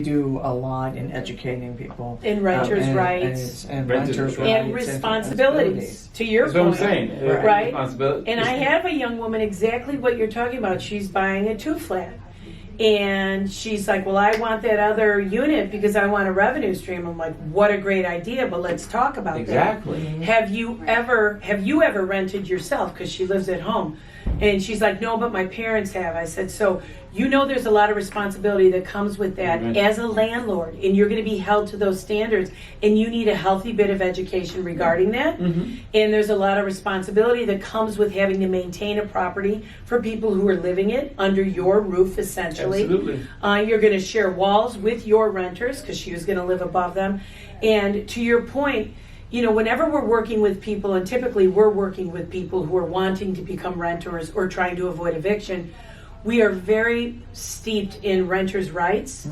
do a lot in educating people in renters' rights and Renters' renters' rights. and rights responsibilities. To your That's what I'm point, saying. right? Responsibility. And I have a young woman exactly what you're talking about. She's buying a 2-flat. And she's like, well, I want that other unit because I want a revenue stream. I'm like, what a great idea, but let's talk about Exactly. that. Have you ever rented yourself? Because she lives at home. And she's like, no, but my parents have. I said, so you know there's a lot of responsibility that comes with that as a landlord, and you're going to be held to those standards, and you need a healthy bit of education regarding that. And there's a lot of responsibility that comes with having to maintain a property for people who are living it under your roof, essentially. Absolutely. You're going to share walls with your renters because she was going to live above them. And to your point, you know, whenever we're working with people, and typically we're working with people who are wanting to become renters or trying to avoid eviction, we are very steeped in renters' rights,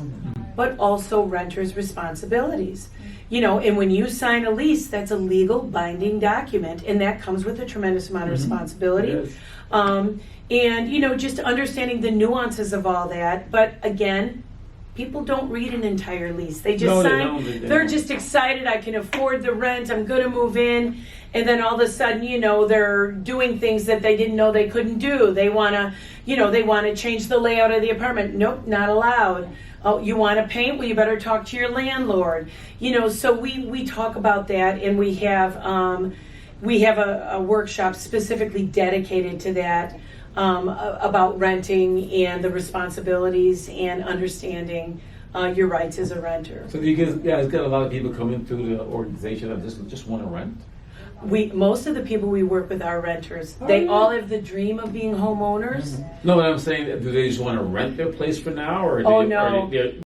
but also renters' responsibilities. You know, and when you sign a lease, that's a legal binding document, and that comes with a tremendous amount of responsibility. And, you know, just understanding the nuances of all that. But again, people don't read an entire lease. They just sign. They're just excited. I can afford the rent. I'm going to move in. And then all of a sudden, you know, they're doing things that they didn't know they couldn't do. They want to, you know, they want to change the layout of the apartment. Nope, not allowed. Oh, you want to paint? Well, you better talk to your landlord. You know, so we talk about that, and we have a workshop specifically dedicated to that. About renting and the responsibilities and understanding your rights as a renter. So you guys got a lot of people coming through the organization that just want to rent? Most of the people we work with are renters. They all have the dream of being homeowners. No, but I'm saying, do they just want to rent their place for now, or no.